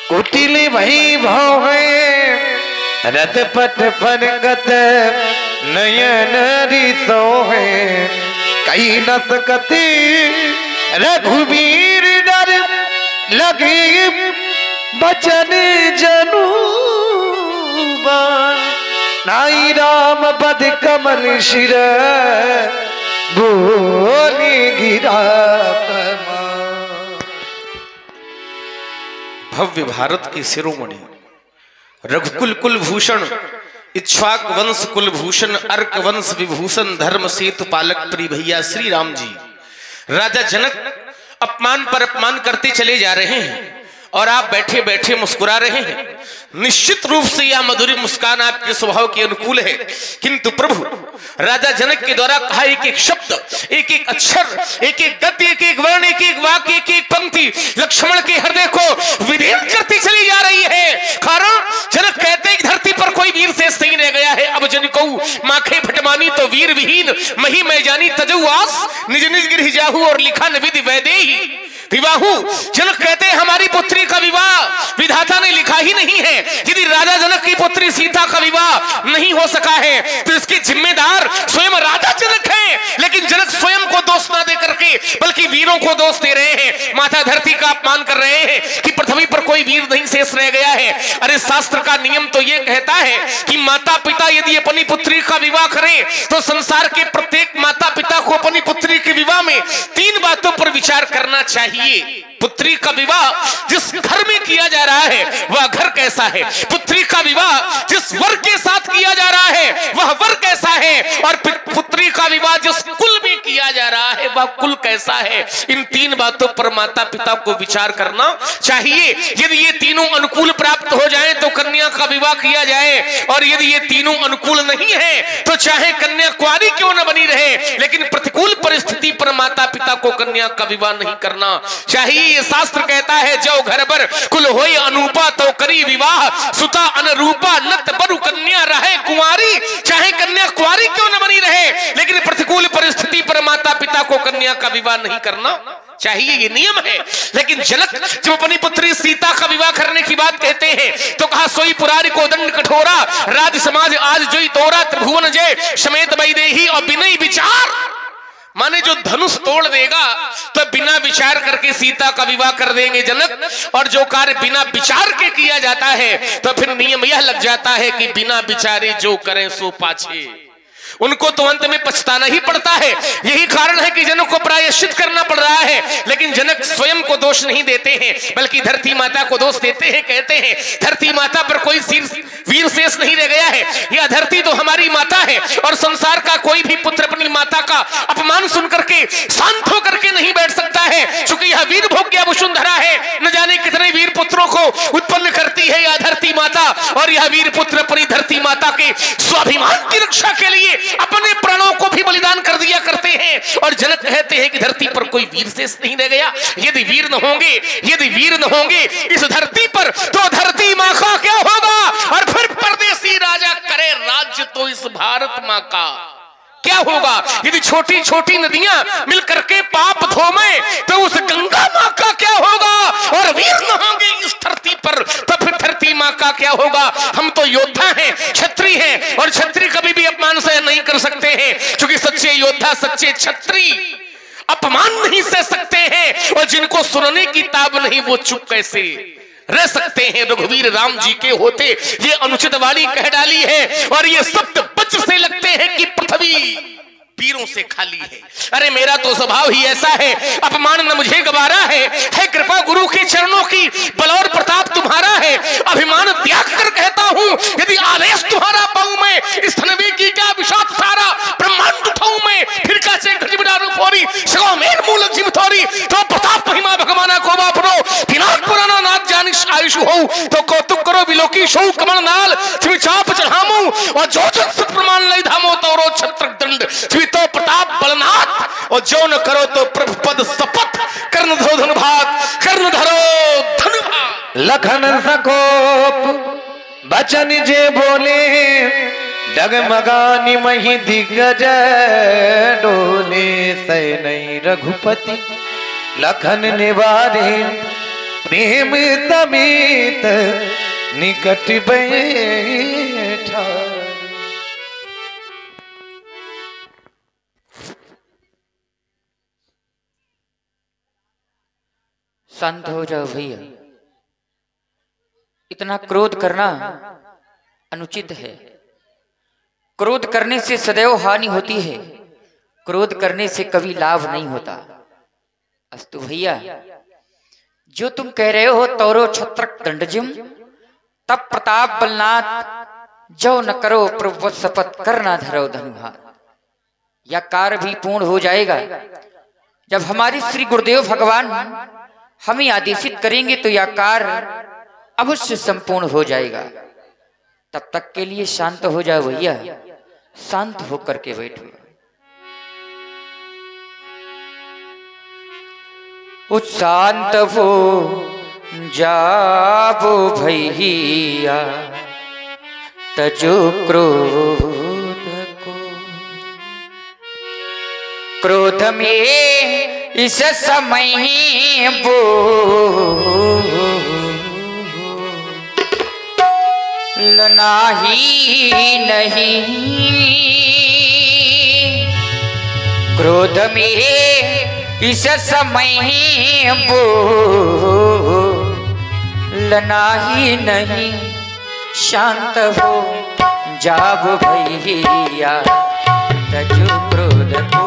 कुटिल वही भाव है रथ पथ फरगत नयन रिसो है कई न सकते रघुवीर डर लगे बचन जनुबान नाई राम बद कमल शिर बोले गिरा। भव्य भारत की शिरोमणि रघुकुल कुलभूषण इक्ष्वाक वंश कुलभूषण अर्क वंश विभूषण धर्म सेतु पालक प्रिय भैया श्री राम जी राजा जनक अपमान पर अपमान करते चले जा रहे हैं और आप बैठे बैठे मुस्कुरा रहे हैं। निश्चित रूप से यह मधुरी मुस्कान आपके स्वभाव के अनुकूल है, किंतु प्रभु राजा जनक के द्वारा कहा एक एक शब्द, एक एक अक्षर, एक एक गद्य, एक एक वर्ण, एक एक वाक्य, एक एक पंक्ति लक्ष्मण के हृदय को विदीर्ण करती चली जा रही है। कारण जनक कहते हैं कि धरती पर कोई वीर शेष नहीं रह गया है। अब जन कहूं माखे फटमानी तो वीर विहीन मही मैं जानी तजु आस निज निज गिरहि जाहू और लिखा न विधि वैदेही विवाहू। जनक कहते हैं हमारी पुत्री का विवाह विधाता ने लिखा ही नहीं है। यदि राजा जनक की पुत्री सीता का विवाह नहीं हो सका है तो इसके जिम्मेदार स्वयं राजा जनक हैं। लेकिन जनक स्वयं को दोष ना दे करके बल्कि वीरों को दोष दे रहे हैं, माता धरती का अपमान कर रहे हैं कि पृथ्वी पर कोई वीर नहीं शेष रह गया है। अरे शास्त्र का नियम तो ये कहता है कि माता पिता यदि अपनी पुत्री का विवाह करें तो संसार के प्रत्येक माता पिता को अपनी पुत्री के विवाह में 3 बातों पर विचार करना चाहिए। पुत्री का विवाह जिस घर में किया जा रहा है वह घर कैसा है, पुत्री का विवाह जिस वर के साथ किया जा रहा है वह वर कैसा है, और पुत्री का विवाह जिस कुल में किया जा रहा है वह कुल कैसा है। इन 3 बातों पर माता पिता को विचार करना चाहिए। यदि ये तीनों अनुकूल प्राप्त हो जाएं तो कन्या का विवाह किया जाए, और यदि ये तीनों अनुकूल नहीं है तो चाहे कन्या कुंवारी क्यों न बनी रहे लेकिन प्रतिकूल परिस्थिति पर माता पिता को कन्या का विवाह नहीं करना चाहिए। ये शास्त्र कहता है जो घर बर कुल होय अनूपा तो करी विवाह सुता अनुरूपा नत बरु कन्या रहे कुंवारी। चाहे कन्या कुंवारी क्यों न बनी रहे लेकिन प्रतिकूल परिस्थिति पर माता पिता को कन्या का विवाह नहीं करना चाहिए, ये नियम है। लेकिन जनक जब अपनी पुत्री सीता का विवाह करने की बात कहते हैं तो कहा सोई पुरारी को दंड कठोरा राज समाज आज जोई तोरा त्रिभुवन जय समेत वैदेही और बिना विचार। माने जो धनुष तोड़ देगा तो बिना विचार करके सीता का विवाह कर देंगे जनक, और जो कार्य बिना विचार के किया जाता है तो फिर नियम यह लग जाता है कि बिना विचारे जो करें सो पाछे, उनको तो अंत में पछताना ही पड़ता है। यही कारण है कि जनक को प्रायश्चित करना पड़ रहा है। लेकिन जनक स्वयं को दोष नहीं देते हैं बल्कि धरती माता को दोष देते हैं। कहते हैं धरती माता पर कोई वीर शेष नहीं रह गया है, यह धरती तो हमारी माता है और संसार का कोई भी पुत्र अपनी माता का अपमान सुन करके शांत होकर के नहीं बैठ सकता है, क्योंकि यह वीर भोग्या वसुंधरा है। न जाने कितने वीर पुत्रों को उत्पन्न करती है यह धरती माता, और यह वीर पुत्र अपनी धरती माता के स्वाभिमान की रक्षा के लिए अपने प्राणों को भी बलिदान कर दिया करते हैं। और जनक कहते हैं कि धरती पर कोई वीर शेष नहीं रह गया। यदि वीर न होंगे इस धरती पर तो धरती माँ का क्या होगा, और फिर परदेसी राजा करे राज्य तो इस भारत माँ का क्या होगा। यदि छोटी छोटी नदियां मिलकर के पाप धोमे तो उस गंगा माँ का क्या होगा, और वीर न होंगे इस धरती पर तो फिर धरती माँ का क्या होगा। हम तो योद्धा हैं, क्षत्रिय हैं, और क्षत्रिय कभी भी अपमान सहन नहीं कर सकते हैं, क्योंकि सच्चे योद्धा सच्चे क्षत्रिय अपमान नहीं सह सकते हैं, और जिनको सुनने की ताब नहीं वो चुप कैसे रह सकते हैं। रघुवीर राम जी के होते ये अनुचित वाणी कह डाली है, और ये शब्द वज्र से लगते हैं कि पृथ्वी वीरों से खाली है। अरे मेरा तो स्वभाव ही ऐसा है, अपमान न मुझे गवारा है कृपा गुरु के चरणों की बल और प्रताप तुम्हारा है। अभिमान त्याग कर कहता हूँ यदि आदेश तुम्हारा पाऊं मैं, इस धनवी की क्या विषाद सारा ब्रह्मांड उठाऊं मैं, फिर कैसे गजबिडारू फोरी सगो मेर मूल जिम थोरी तो प्रताप महिमा भगवाना को बापरो दिनाक पुराना नाथ जानिश आयुष हो तो कौतुक करो बिलोकी शो कमल नाल छिमी चाप चढ़ामू और जो जन सत प्रमाण लई धामो तोरो छत्रक दंड तो प्रताप बलनाथ, और जो न करो तो प्रभु पद शपथ कर्ण धरो धनुभात कर्ण धरो धनुभात। लखन सकोप बचन जे बोले डगमगानी मही दिग्गज डोले सै नहीं रघुपति लखन निवारे प्रेम तमीत निकट बैठा। शांत हो जाओ भैया, इतना क्रोध करना अनुचित है। क्रोध करने से सदैव हानि होती है, क्रोध करने से कभी लाभ नहीं होता। अस्तु भैया, जो तुम कह रहे हो तौरो छत्रक दंडजिम, तब प्रताप बलनाथ जो न करो प्रभु शपथ करना धरो धनुहार। यह कार्य भी पूर्ण हो जाएगा जब हमारे श्री गुरुदेव भगवान हमें आदेशित करेंगे, तो यह कार्य अवश्य संपूर्ण हो जाएगा। तब तक के लिए शांत हो जाओ भैया, शांत होकर के बैठो। शांत हो जाओ भैया, तजो क्रोध को, क्रोध में इस समय बोलना ही नहीं, क्रोध में इस समय बोलना ही नहीं। शांत हो जाओ भैया, तजो क्रोध को,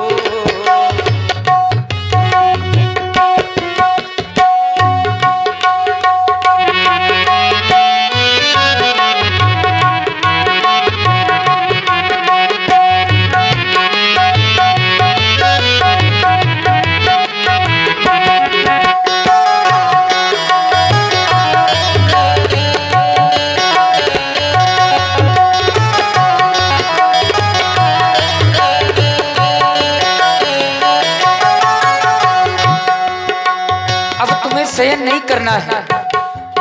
शयन नहीं करना है।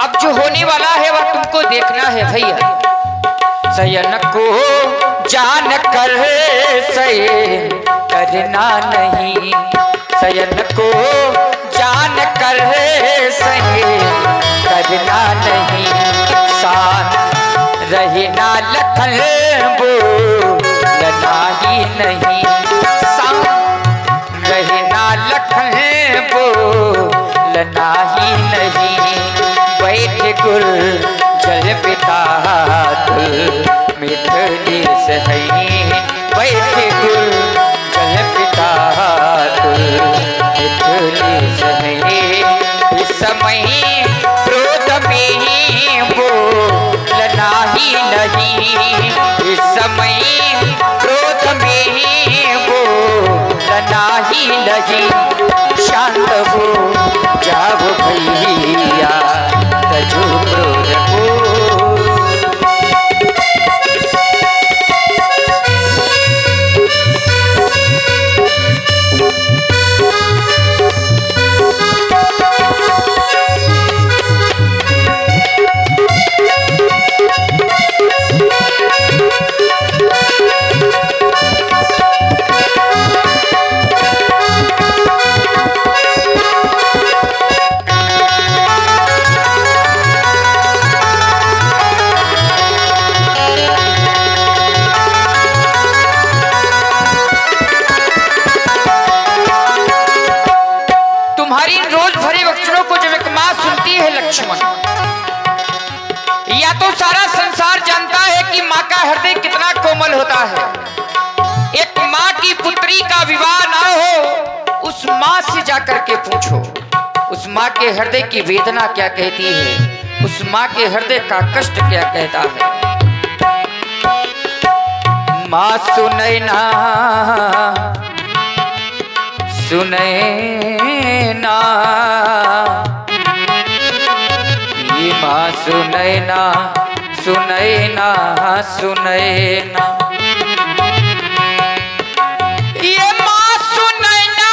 अब जो होने वाला है वह तुमको देखना है भैया। शयन को जान कर शयन करना नहीं, शयन को जान कर शयन करना नहीं। शांत रहना लखन बोलना ही नहीं, शांत रहना लखन बोलना ही नहीं। बैठ गुल जल पिता मिथुनी सही, बैठ गुल जल पिता मिथुनी सही। इस समय क्रोध में बोलना ही नहीं, इस समय क्रोध में बोलना ही नहीं। शांत हो जाओ भैया, तजो क्रोध को। लक्ष्मण, या तो सारा संसार जानता है कि माँ का हृदय कितना कोमल होता है। एक माँ की पुत्री का विवाह ना हो, उस माँ से जाकर के पूछो, उस माँ के हृदय की वेदना क्या कहती है, उस माँ के हृदय का कष्ट क्या कहता है। माँ सुने ना सुने ना, माँ सुनैना सुनैना सुनैना, ये माँ सुनैना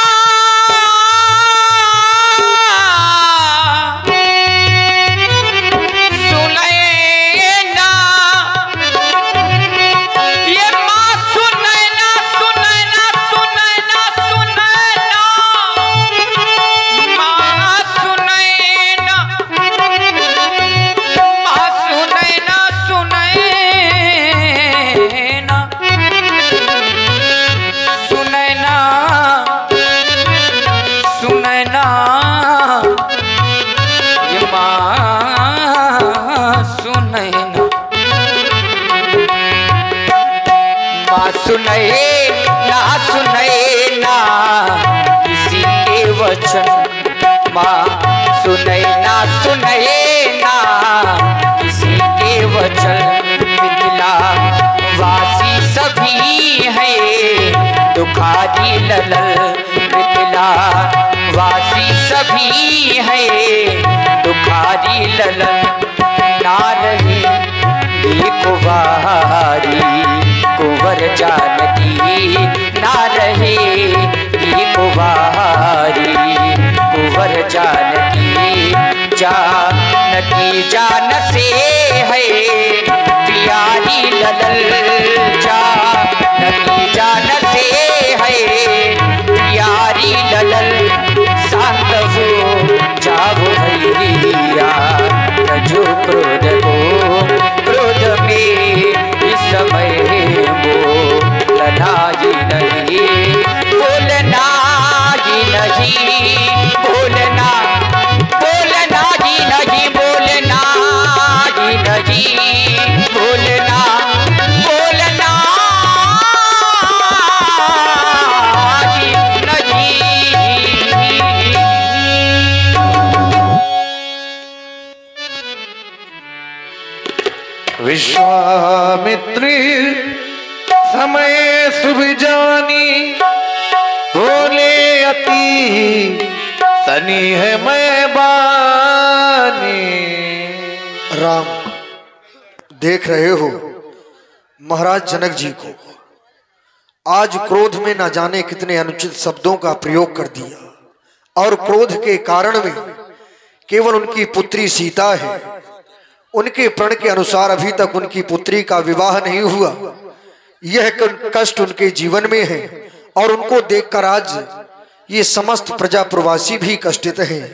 सुनैना, ये माँ सुनैना सुनैना सुनैना सुनैना, माँ सुनैना सुनए ना सुनए ना किसी के वचन। माँ सुनए ना किसी के वचन। मिथिला वासी सभी है दुखारी ललल। मिथिला वासी सभी है दुखारी ललल। ना रही कुंवारी कुंवर जानकी, ना रहे कुंवारी कुंवर जानकी। जानकी जान से है प्यारी ललल। जानकी जान से है प्यारी ललल। शांत हो जाओ भैया जो क्रोध को, क्रोध में इस समय बोलना ही नहीं, बोलना ही नहीं, बोलना बोलना ही नहीं, बोलना ही नहीं, बोलना बोलना ही नहीं। विश्वामित्री समय शुभ जानी, बोले अति सनी है मैं बानी। राम, देख रहे हो महाराज जनक जी को आज क्रोध में न जाने कितने अनुचित शब्दों का प्रयोग कर दिया, और क्रोध के कारण में केवल उनकी पुत्री सीता है। उनके प्रण के अनुसार अभी तक उनकी पुत्री का विवाह नहीं हुआ। यह कष्ट उनके जीवन में है, और उनको देखकर आज ये समस्त प्रजा प्रवासी भी कष्टित हैं।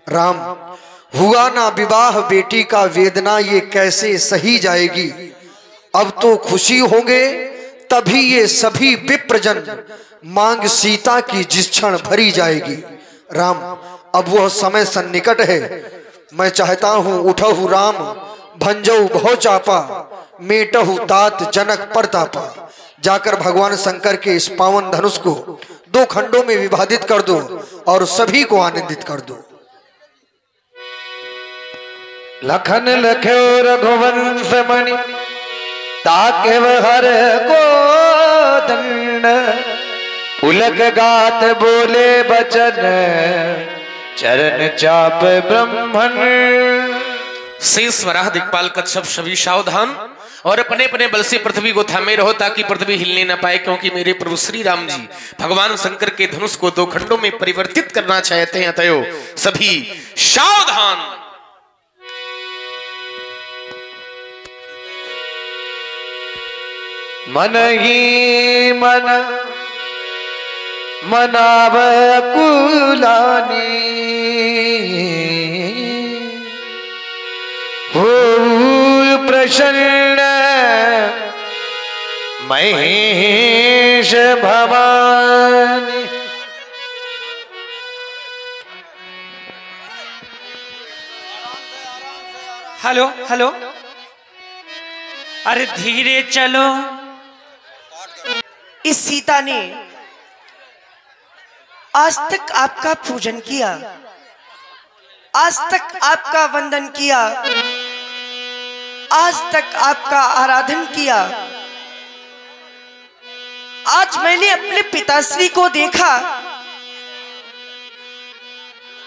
राम, हुआ ना विवाह बेटी का वेदना ये कैसे सही जाएगी। अब तो खुशी होंगे तभी ये सभी विप्रजन मांग सीता की जिस क्षण भरी जाएगी। राम, अब वह समय सन्निकट है। मैं चाहता हूं उठहु राम भंजऊ भव चापा, मेटहु तात जनक परतापा। जाकर भगवान शंकर के इस पावन धनुष को 2 खंडों में विभाजित कर दो और सभी को आनंदित कर दो। लखन लख्यो रघुवंश मणि, ताके हर को दंड। उलग गात बोले बचन, चरण चाप ब्रह्मण। शेष वराह दिक्पाल कच्छप सभी सावधान, और अपने अपने बल से पृथ्वी को थामे रहो ताकि पृथ्वी हिलने न पाए, क्योंकि मेरे प्रभु श्री राम जी भगवान शंकर के धनुष को 2 खंडों में परिवर्तित करना चाहते हैं। अतएव सभी सावधान। मन ही मन मनाव कुलानी, हो प्रसन्न महेश भवानी। हेलो हेलो, अरे धीरे चलो। इस सीता ने आज तक आपका पूजन किया, आज तक आपका वंदन किया, आज तक आपका आराधन किया। आज मैंने अपने पिताश्री को देखा,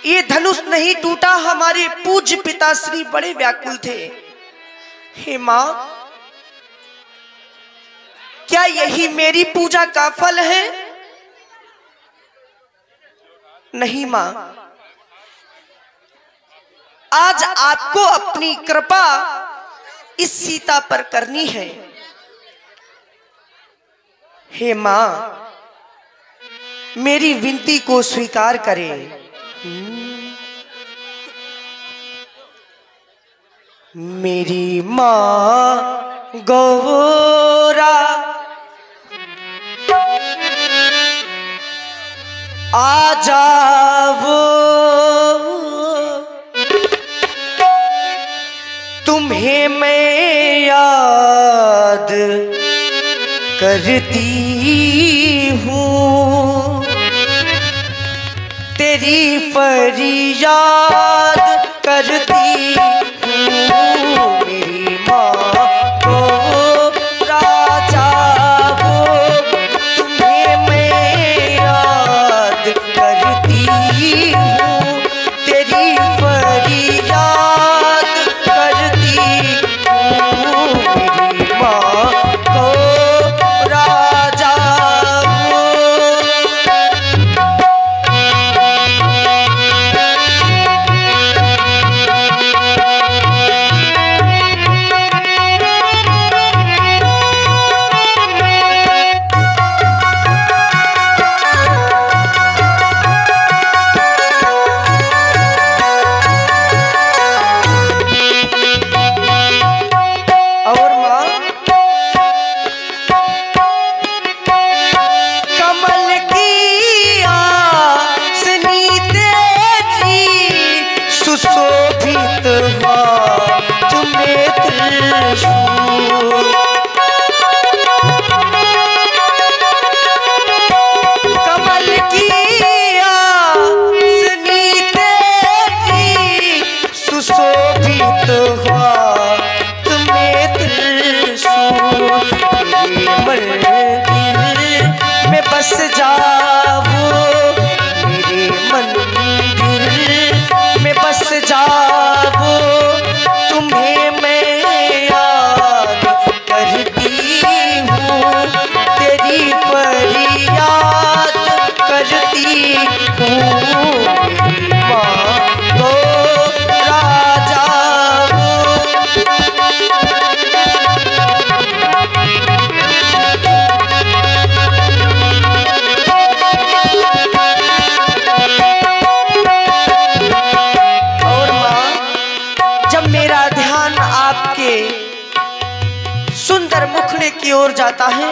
ये धनुष नहीं टूटा। हमारे पूज्य पिताश्री बड़े व्याकुल थे। हे मां, क्या यही मेरी पूजा का फल है? नहीं मां, आज आपको अपनी कृपा इस सीता पर करनी है। हे मां, मेरी विनती को स्वीकार करें। मेरी मां गौरा आ जाओ, तुम्हें मैं याद करती हूँ, तेरी फरियाद करती हूँ। मेरी माँ को राजा वो, तुम्हें मैं याद करती हूँ, तेरी फरियाद करती हूँ। मेरी माँ को राजा वो। और माँ कमल की आसनी तेरी सुशोभित हाथ में त्रिशूल। कमल की आसनी तेरी सुशोभित हाथ में त्रिशूल। मेरे मंदिर में बस जाओ, मेरे मंदिर में बस जाओ, तुम्हें मैं याद करती हूँ, तेरी फरियाद करती हूँ। मेरी माँ को राजा वो। और माँ जब मेरा ध्यान आपके सुंदर मुखड़े की ओर जाता है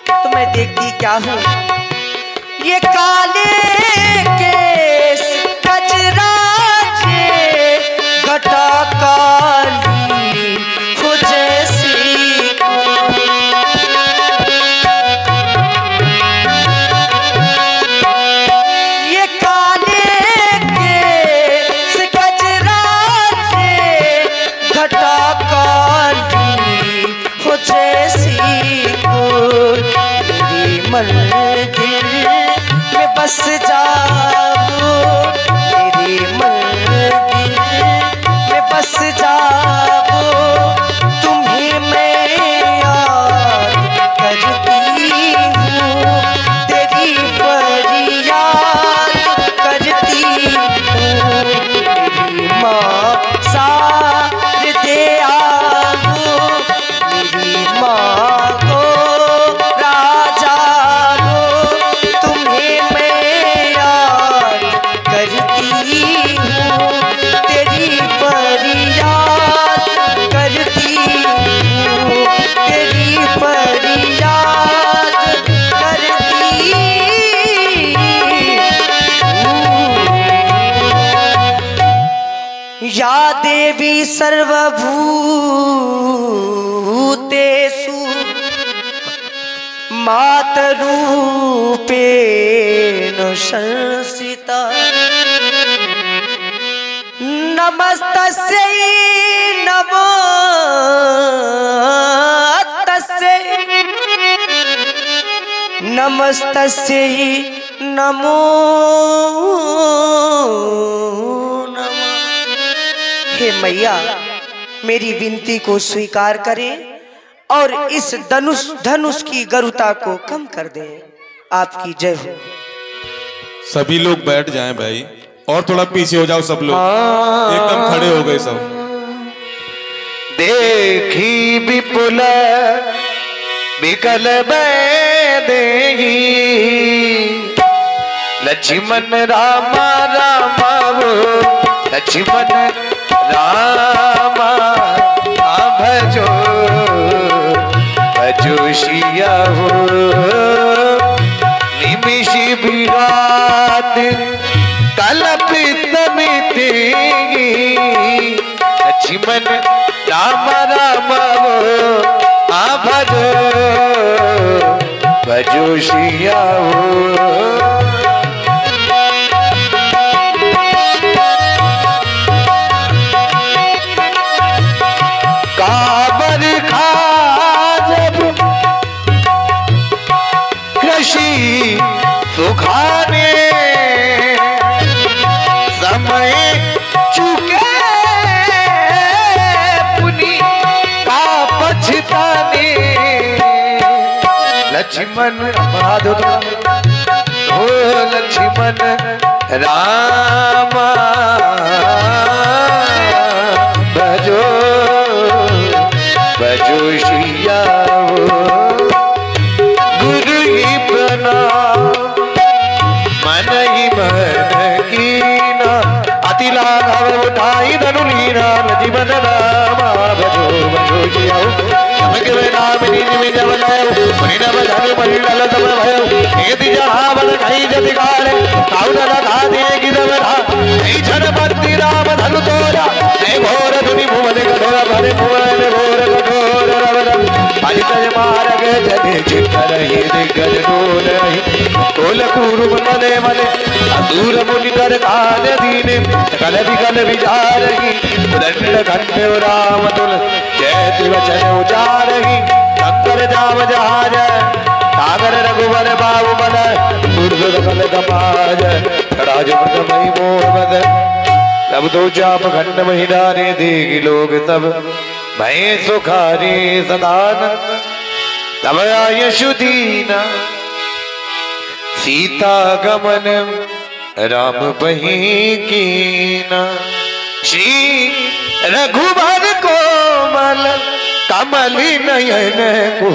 तो मैं देखती क्या हूँ, ये काले केस कजराजे घटा काली हो जैसी। ये काले केस कजराजे घटा काली हो जैसी कोई। मेरी मंदिर में बस जाओ, मेरी मंदिर में बस जाओ, तुम्हें मैं याद करती हूँ, तेरी फरियाद करती हूँ। मेरी माँ सार दे आओ, मेरी माँ को राजा वो, तुम्हें मैं याद करती हूँ, तेरी फरियाद करती हूँ, तेरी फरियाद करती हूँ। या देवी सर्वभूतेषु मातरूपेण संस्थिता, नमस्तस्यै नमो तस्यै, नमस्तस्यै नमो नमः। हे मैया, मेरी विनती को स्वीकार करें और इस धनुष की गरुता को कम कर दें। आपकी जय हो। सभी लोग बैठ जाएं भाई, और थोड़ा पीछे हो जाओ सब लोग, एकदम खड़े हो गए सब। देखी विपुल विकल देही, लक्ष्मण रामा रामा वो, लक्ष्मण रामा भजो भजो सिया हो। निमिष विराट कल्पित मिति, लक्ष्मण राम राम भजो भजो सिया काबर खा जब कृषि सुखाने समय चुके पुनि का पछताने लक्ष्मण माधव ओ लक्ष्मण राम भजो भजो सिया गुरु ही प्रणाम मन ही मन कीना अति लाघव उठाई धनु लीना जीवन राम भजो भजो सिया नाम में जब लयो परिणम धन मंडल तब भयो यदि जहावन कहीं जति काले काउन लगा दे गिदवरा ei जनपति राम धनु तोरा ए घोर धुनि भुवन कठोर भरे भुवन घोर कठोर रवरम हरितय मार्ग जने चित्तर ही दिग्गज डोलहि तोल कुरुम मने मने असूर मुनि कर काल दीने कल विचारहि उदंड खंडे राम तुल जय त्रिवचन उचारहि शंकर जाम जहाज सागर रघुवर बाबू मन दुर्ग कल कपाज राज मई मोह मद तब दो चाप खंड महिलाने देगी लोग तब भय सुखारी सदान तब आयशुदीना सीता गमन राम बही कीना श्री रघुवर कोमल कमली नयन को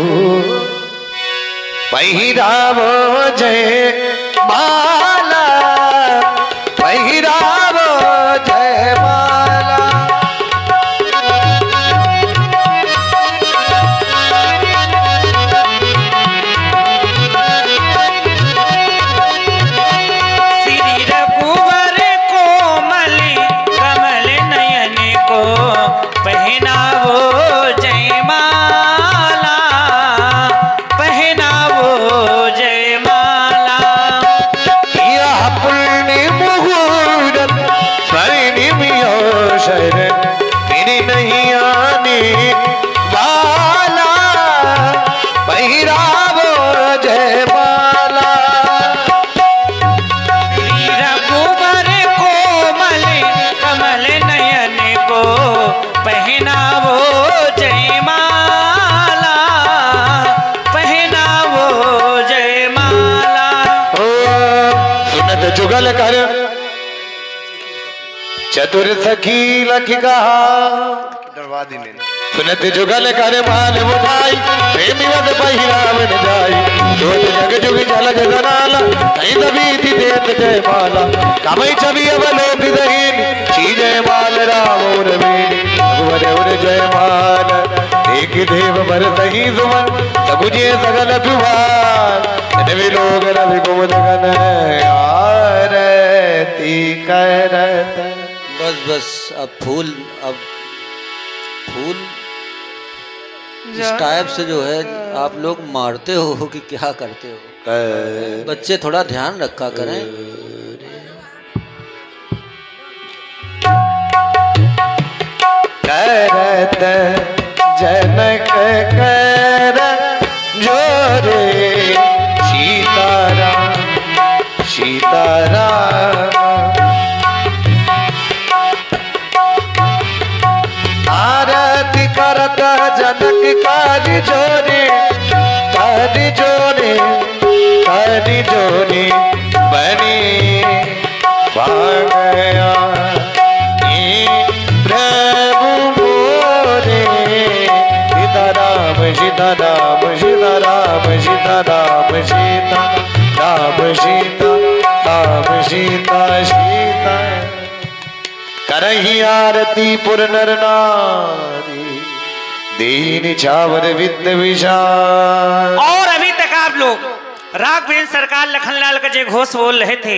पहिरावो जय माला पहिरावो जय माला श्री रघुवर कोमल कमल नयन को पहनावो जय माला पहनावो जय माला यह पुण्य मुहूर्त स्वर्णिम शरण फिर नहीं आने वाला पहिरावो जय माला श्री रघुवर कोमल कमल नयन को पहनावो जय माला पहनावो जय माला ओ सुनत जुगल कर चतुर सखी लख कहा दरवादी ने सुनत जुगल कर माल उठाई प्रेमी वद पहिराव न जाई जोत जग जुग जलग दनाला कहीं दबी थी देत जय माला कमई छवि अवलोक दहीन शी जय माल राम और वीर रघुवर और जय माल एक देव भर सही सुमन सगुजे सगल सुभान नवी लोग रवि कुमुद गन आरती करत बस अब फूल इस टाइप से जो है आप लोग मारते हो कि क्या करते हो? बच्चे थोड़ा ध्यान रखा करें। करत जनक कर जोरे सीताराम सीताराम आरती करत जनक कर जोरे बने भागया प्रभु मोरे सीताराम सीताराम सीताराम सीताराम सीताराम सीताराम सीता सीता करही आरती पुर नर नारी दीन छावर विद्य विशाल। और अभी तक आप लोग राघवेंद्र सरकार लखनलाल का जय घोष बोल रहे थे।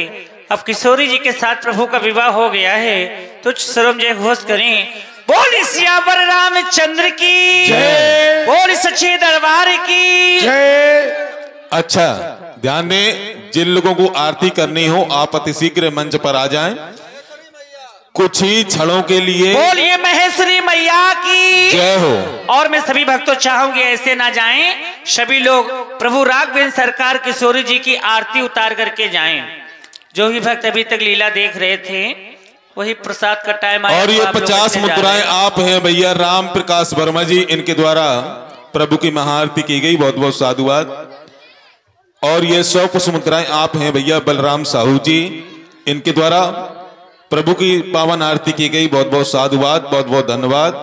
अब किशोरी जी के साथ प्रभु का विवाह हो गया है तो सर्वम जय घोष करें। बोली सियावर रामचंद्र की जय। बोली सच्चे दरबार की जय। अच्छा ध्यान दें, जिन लोगों को आरती करनी हो आप अति शीघ्र मंच पर आ जाएं। कुछ ही क्षणों के लिए बोलिए महेश्वरी मैया की जय हो। और मैं सभी भक्तों चाहूंगी ऐसे ना जाएं, सभी लोग प्रभु राघवेंद्र सरकार किशोरी जी की आरती उतार करके जाएं। जो भी भक्त अभी तक लीला देख रहे थे वही प्रसाद का टाइम आया। और ये तो आप लोग 50 बच्चे जा मुद्राएं रहे हैं। आप हैं भैया राम प्रकाश वर्मा जी, इनके द्वारा प्रभु की महाआरती की गई, बहुत बहुत साधुवाद। और ये 100 कुछ मुद्राएं आप हैं भैया बलराम साहू जी, इनके द्वारा प्रभु की पावन आरती की गई, बहुत बहुत साधुवाद, बहुत बहुत धन्यवाद।